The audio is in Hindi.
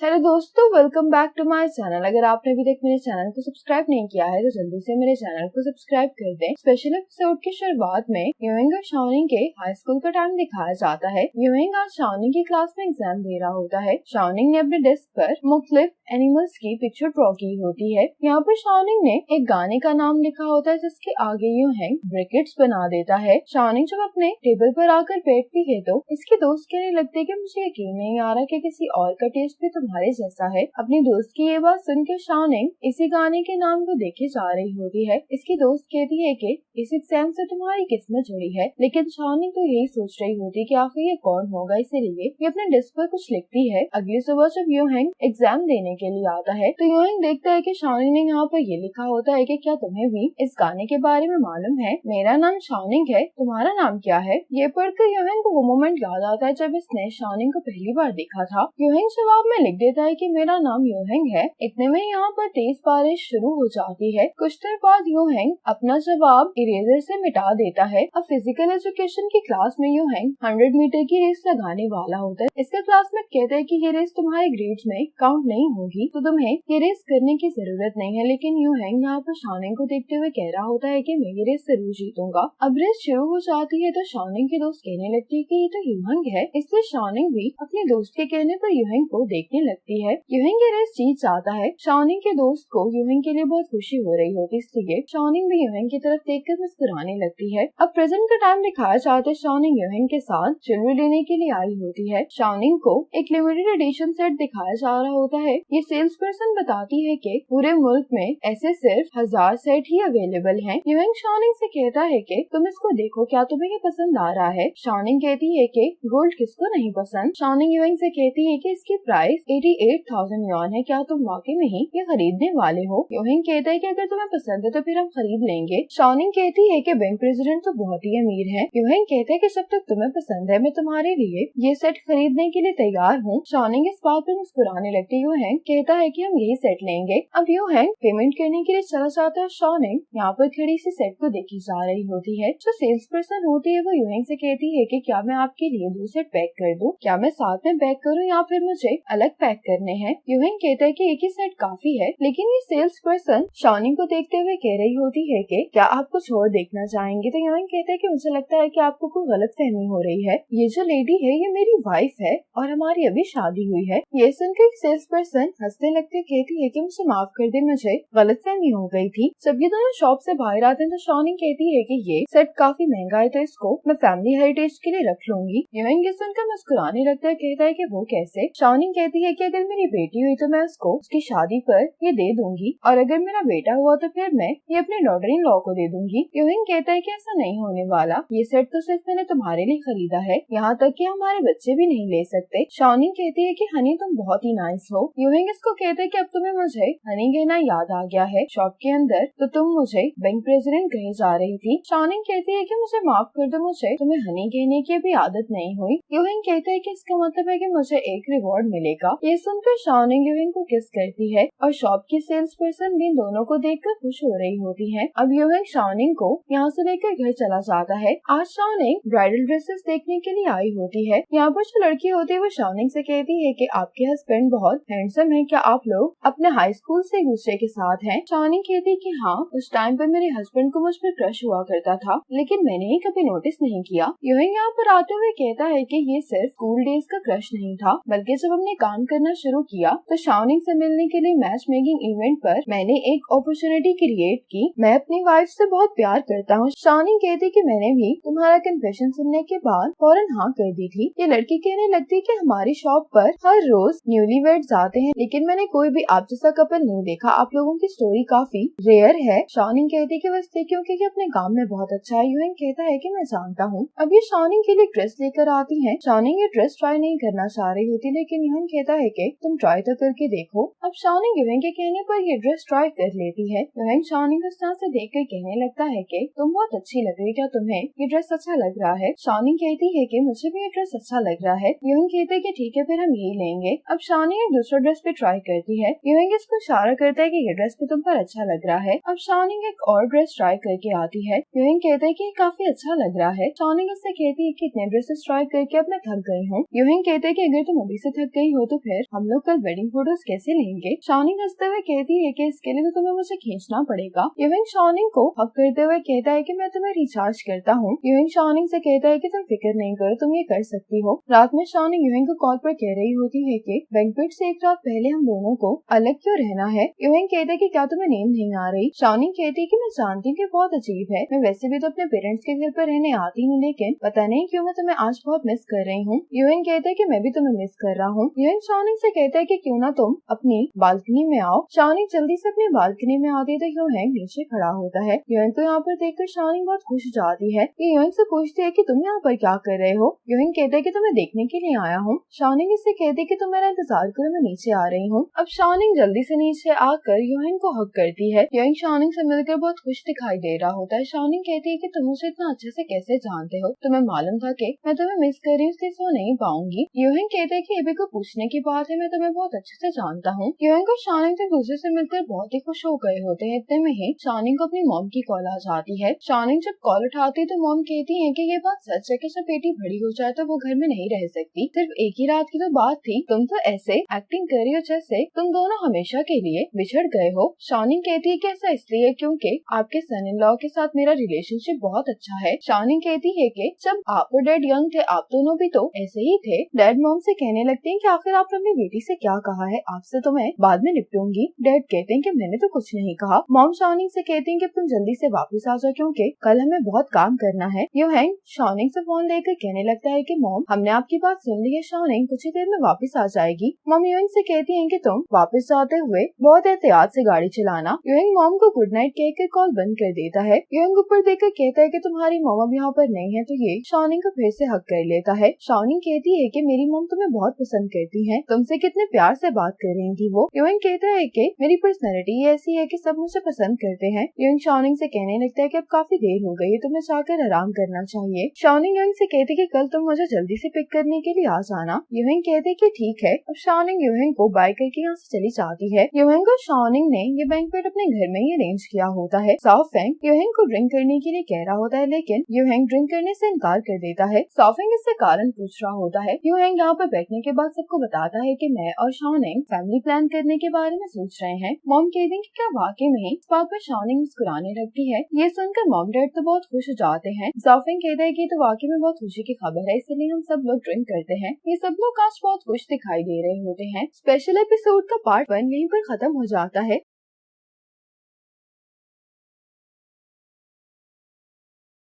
हेलो दोस्तों, welcome back to my channel. अगर आपने अभी तक मेरे चैनल को सब्सक्राइब नहीं किया है तो जल्दी से मेरे चैनल को सब्सक्राइब कर दें। स्पेशल एपिसोड की शुरुआत में यूइंग और शाओनिंग के हाई स्कूल का टाइम दिखाया जाता है। यूइंग आज शाओनिंग की क्लास में एग्जाम दे रहा होता है। शाओनिंग ने अपने डेस्क पर मुख्तलिफ एनिमल्स की पिक्चर ड्रॉ की होती है। यहाँ पर शाओनिंग ने एक गाने का नाम लिखा होता है जिसके आगे यूइंग ब्रैकेट्स बना देता है। शाओनिंग जब अपने टेबल पर आकर बैठती है तो इसके दोस्त कहने लगते हैं कि मुझे यकीन नहीं आ रहा कि किसी और का टेस्ट भी तुम्हारे जैसा है। अपनी दोस्त की ये बात सुनकर शाओनिंग इसी गाने के नाम को देखे जा रही होती है। इसकी दोस्त कहती है कि इस एग्जाम से तुम्हारी किस्मत जुड़ी है, लेकिन शाओनिंग तो यही सोच रही होती है कि आखिर ये कौन होगा, इसीलिए ये अपने डेस्क पर कुछ लिखती है। अगली सुबह जब यूइंग एग्जाम देने के लिए आता है तो यूइंग देखता है कि शाओनिंग ने यहाँ पर ये लिखा होता है कि क्या तुम्हें भी इस गाने के बारे में मालूम है? मेरा नाम शाओनिंग है, तुम्हारा नाम क्या है? ये पढ़कर यूइंग को वो मोमेंट याद आता है जब इसने शाओनिंग को पहली बार देखा था। यूइंग जवाब में लिख देता है कि मेरा नाम यूइंग है। इतने में यहाँ पर तेज बारिश शुरू हो जाती है। कुछ देर बाद यूइंग अपना जवाब इरेजर से मिटा देता है। अब फिजिकल एजुकेशन की क्लास में यूइंग 100 मीटर की रेस लगाने वाला होता है। इसका क्लासमेट कहता है कि ये रेस तुम्हारे ग्रेड्स में काउंट नहीं होगी, तो तुम्हें ये रेस करने की जरूरत नहीं है। लेकिन यूइंग यहाँ पर शाओनिंग को देखते हुए कह रहा होता है कि मैं ये रेस जरूर जीतूंगा। अब रेस शुरू हो जाती है तो शाओनिंग की दोस्त कहने लगती है कि ये तो यूइंग है, इसलिए शाओनिंग भी अपने दोस्त के कहने पर यूइंग को देखने लगती है। यूइंग ये रेस जीत जाता है। शाओनिंग के दोस्त को यूइंग के लिए बहुत खुशी हो रही होती है, इसलिए शाओनिंग भी यूइंग की तरफ देखकर मुस्कुराने लगती है। अब प्रेजेंट का टाइम दिखाया जाता है। शाओनिंग यूइंग के साथ ज्वेलरी लेने के लिए आई होती है। शाओनिंग को एक लिमिटेड एडिशन सेट दिखाया जा रहा होता है। ये सेल्स पर्सन बताती है कि पूरे मुल्क में ऐसे सिर्फ 1000 सेट ही अवेलेबल हैं। यूइंग शाओनिंग से कहता है कि तुम इसको देखो, क्या तुम्हें ये पसंद आ रहा है? शाओनिंग कहती है कि गोल्ड किसको नहीं पसंद। शाओनिंग यूइंग से कहती है कि इसकी प्राइस 88,000 युआन है, क्या तुम वाकई में ही ये खरीदने वाले हो? यूइंग कहता है कि अगर तुम्हें पसंद है तो फिर हम खरीद लेंगे। शाओनिंग कहती है कि बैंक प्रेसिडेंट तो बहुत ही अमीर है। यूइंग कहता है कि जब तक तुम्हें पसंद है मैं तुम्हारे लिए ये सेट खरीदने के लिए तैयार हूँ। शाओनिंग इस बात पर मुस्कुराने लगती है। यूइंग कहता है कि हम यही सेट लेंगे। अब यूइंग पेमेंट करने के लिए चला जाता है। शाओनिंग यहाँ पर खड़ी सी सेट को देखी जा रही होती है। जो सेल्स पर्सन होती है वो यूइंग से कहती है कि क्या मैं आपके लिए 2 सेट पैक कर दूं? क्या मैं साथ में पैक करूं या फिर मुझे अलग पैक करने हैं? यूइंग कहता है कि एक ही सेट काफी है, लेकिन ये सेल्स पर्सन शाओनिंग को देखते हुए कह रही होती है कि क्या आप कुछ और देखना चाहेंगे? तो यूइंग कहता है कि मुझे लगता है कि आपको कोई गलतफहमी हो रही है। ये जो लेडी है ये मेरी वाइफ है और हमारी अभी शादी हुई है। ये सुनकर सेल्स पर्सन हंसने लगती कहती है कि मुझे माफ कर दे, मुझे गलतफहमी हो गई थी। जब ये दोनों शॉप से बाहर आते हैं तो शाओनिंग कहती है कि ये सेट काफी महंगा है तो इसको मैं फैमिली हेरिटेज के लिए रख लूंगी। यूइंग ये सुनकर मुस्कुराने लगता है। कहता है कि वो कैसे? शाओनिंग कहती है कि अगर मेरी बेटी हुई तो मैं उसको उसकी शादी पर ये दे दूंगी, और अगर मेरा बेटा हुआ तो फिर मैं ये अपने डॉटर इन लॉ को दे दूंगी। यूइंग कहता है कि ऐसा नहीं होने वाला, ये सेट तो सिर्फ मैंने तुम्हारे लिए खरीदा है, यहाँ तक कि हमारे बच्चे भी नहीं ले सकते। शाओनिंग कहती है कि हनी तुम बहुत ही नाइस हो। यूइंग इसको कहते है कि अब तुम्हें मुझे हनी कहना याद आ गया है। शॉप के अंदर तो तुम मुझे बैंक प्रेसिडेंट कही जा रही थी। शाओनिंग कहती है कि मुझे माफ कर दो, मुझे तुम्हें हनी कहने की भी आदत नहीं हुई। यूइंग कहता है कि इसका मतलब है कि मुझे एक रिवॉर्ड मिलेगा। ये सुनकर शाओनिंग यूइंग को किस करती है और शॉप की सेल्स पर्सन भी दोनों को देखकर खुश हो रही होती है। अब यूइंग शाओनिंग को यहाँ से लेकर घर चला जाता है। आज शाओनिंग ब्राइडल ड्रेसेस देखने के लिए आई होती है। यहाँ पर जो लड़की होती है वो शाओनिंग से कहती है कि आपके हस्बैंड बहुत हैंडसम है, क्या आप लोग अपने हाई स्कूल से एक दूसरे के साथ हैं? शाओनिंग कहती है कि हाँ, उस टाइम पर मेरे हस्बैंड को मुझ पर क्रश हुआ करता था, लेकिन मैंने ही कभी नोटिस नहीं किया। यूइंग यहाँ पर आते हुए कहता है कि ये सिर्फ स्कूल डेज का क्रश नहीं था, बल्कि जब हमने काम करना शुरू किया तो शाओनिंग से मिलने के लिए मैच मेकिंग इवेंट पर मैंने एक अपॉर्चुनिटी क्रिएट की। मैं अपनी वाइफ से बहुत प्यार करता हूँ। शाओनिंग कहती कि मैंने भी तुम्हारा कन्फेशन सुनने के बाद फौरन हाँ कर दी थी। ये लड़की कहने लगती कि हमारी शॉप पर हर रोज न्यूलीवेड्स आते हैं, लेकिन मैंने कोई भी आप जैसा कपल नहीं देखा। आप लोगों की स्टोरी काफी रेयर है। शाओनिंग कहती कि बस क्योंकि अपने काम में बहुत अच्छा है। यूइंग कहता है कि मैं जानता हूँ। अब ये शाओनिंग के लिए ड्रेस लेकर आती है। शाओनिंग ये ड्रेस ट्राई नहीं करना चाह रही होती, लेकिन यूइंग कहता है कि तुम ट्राई तो करके देखो। अब शाओनिंग यूइंग के कहने पर ये ड्रेस ट्राई कर लेती है। यूइंग शाओनिंग उस तरह से देखकर कहने लगता है कि तुम बहुत अच्छी लग रही, क्या तुम्हें ये ड्रेस अच्छा लग रहा है? शाओनिंग कहती है कि मुझे भी ये ड्रेस अच्छा लग रहा है। यूइंग कहते हैं कि ठीक है फिर हम यही लेंगे। अब शाओनिंग एक दूसरा ड्रेस पे ट्राई करती है। यूएंग इसको इशारा करता है कि ये ड्रेस भी तुम पर अच्छा लग रहा है। अब शाओनिंग एक और ड्रेस ट्राई करके आती है। यूएंग कहता है कि ये काफी अच्छा लग रहा है। शाओनिंग इससे कहती है कि इतने ड्रेसेस ट्राई करके अब मैं थक गई हूँ। यूएंग कहता है कि अगर तुम अभी से थक गई हो तो फिर हम लोग कल वेडिंग फोटोज कैसे लेंगे। शाओनिंग हंसते हुए कहती है कि इसके लिए तो तुम्हें मुझे खींचना पड़ेगा। यूएंग शाओनिंग को हक करते हुए कहता है कि मैं तुम्हें रिचार्ज करता हूँ। यूएंग शाओनिंग से कहता है कि तुम फिक्र नहीं करो, तुम ये कर सकती हो। रात में शाओनिंग यूएंग को कॉल पर कह रही होती है कि बैंक्वेट से एक रात पहले हम दोनों को अलग क्यों रहना है। यूएंग कहता है कि क्या तुम्हें नींद नहीं आ रही। शाओनिंग कहती है कि मैं जानती हूँ कि बहुत अजीब है, मैं वैसे भी तो अपने पेरेंट्स के घर पर रहने आती हूँ, लेकिन पता नहीं क्यों मैं तुम्हें आज बहुत मिस कर रही हूँ। यूएंग कहता है कि मैं भी तुम्हें मिस कर रहा हूँ। यूएंग शाओनिंग से कहता है कि क्यों ना तुम अपनी बालकनी में आओ। शाओनिंग जल्दी से अपनी बालकनी में आती है तो यूएंग नीचे खड़ा होता है। यूएंग को यहाँ पर देखकर शाओनिंग बहुत खुश हो जाती है। ये यूएंग से पूछती है कि तुम यहाँ पर क्या कर रहे हो। यूएंग कहता है कि तुम्हें देखने के लिए आया हूँ। शाओनिंग इससे कहती है कि तुम मेरा इंतजार करो, मैं नीचे आ रही हूँ। अब शाओनिंग जल्दी से नीचे आकर यूएंग को हक करती है। यूएंग शाओनिंग से मिलकर बहुत खुश दिखाई दे रहा होता है। शाओनिंग कहती है कि तुम मुझे इतना अच्छे से कैसे जानते हो, तुम्हें मालूम था कि मैं तुम्हें मिस कर रही हूँ इसलिए सो नहीं पाऊंगी। यूएंग कहते हैं कि ये भी को पूछने की बात है, मैं तुम्हें बहुत अच्छे से जानता हूँ। यूएंग और शाओनिंग एक दूसरे से मिलकर बहुत ही खुश हो गए होते हैं। इतने में ही शाओनिंग को अपनी मॉम की कॉल आ जाती है। शाओनिंग जब कॉल उठाती है तो मॉम कहती है कि ये बात सच है कि जब बेटी बड़ी हो जाए तो वो घर में नहीं रह सकती, सिर्फ एक ही रात की तो बात थी, तुम तो ऐसे एक्टिंग कर रही हो जैसे तुम दोनों हमेशा के लिए बिछड़ गए हो। शाओनिंग कहती है कि ऐसा इसलिए क्योंकि आपके सन इन लॉ के साथ मेरा रिलेशनशिप बहुत अच्छा है। शाओनिंग कहती है कि जब आप और डैड यंग थे आप दोनों भी तो ऐसे ही थे। डैड मॉम से कहने लगते हैं कि आखिर आपने अपनी बेटी से क्या कहा है, आपसे तो मैं बाद में निपटूंगी। डैड कहते हैं कि मैंने तो कुछ नहीं कहा। मॉम शाओनिंग से कहती हैं कि तुम जल्दी से वापस आ जाओ क्योंकि कल हमें बहुत काम करना है। यूएंग शाओनिंग से फोन लेकर कहने लगता है कि मॉम हमने आपकी बात सुन ली है, शाओनिंग कुछ ही देर में वापस आ जाएगी। मॉम यूएंग से कहती हैं कि तुम वापस जाते हुए बहुत एहतियात से गाड़ी चलाना। यूएंग मॉम को गुड नाइट कहकर कॉल बंद कर देता है। यूएंग ऊपर देखकर कहता है कि तुम्हारी मॉम अब यहाँ पर नहीं है, तो ये शाओनिंग को फिर से हक कर लेता है। शाओनिंग कहती है कि मेरी मॉम तुम्हें बहुत पसंद करती है, तुमसे कितने प्यार से बात कर रही थी वो। यूएंग कहता है कि मेरी पर्सनैलिटी ऐसी है कि सब मुझे पसंद करते हैं। यूएंग शाओनिंग से कहने लगता है कि अब काफी देर हो गई है, तुम्हें जाकर आराम करना चाहिए। शाओनिंग यूएंग से कहती कि कल तुम मुझे जल्दी से पिक करने के लिए आ जाना। यूएंग कहते कि ठीक है। अब शाओनिंग यूएंग को बाय करके यहाँ से चली जाती है। यूएंग और शाओनिंग ने ये बैंक्वेट अपने घर में ही अरेंज किया होता है। साओफेंग यूएंग को ड्रिंक करने के लिए कह रहा होता है, लेकिन यूएंग ड्रिंक करने से इनकार कर देता है। साओफेंग इससे कारण पूछ रहा होता है। यूएंग यहाँ पर बैठने के बाद सबको बताता है कि मैं और शाओनिंग फैमिली प्लान करने के बारे में सोच रहे हैं। मॉम कहती है कि क्या वाकई में इस बात पर शाओनिंग मुस्कुराने लगती है। ये सुनकर मॉम डैड तो बहुत खुश हो जाते हैं। साओफेंग कहता है कि तो वाकई में बहुत खुशी की खबर है, इसलिए हम सब लोग ड्रिंक करते हैं। ये सब लोग आज बहुत खुश दिखाई दे रहे होते हैं। स्पेशल एपिसोड का पार्ट 1 यहीं पर खत्म हो जाता है।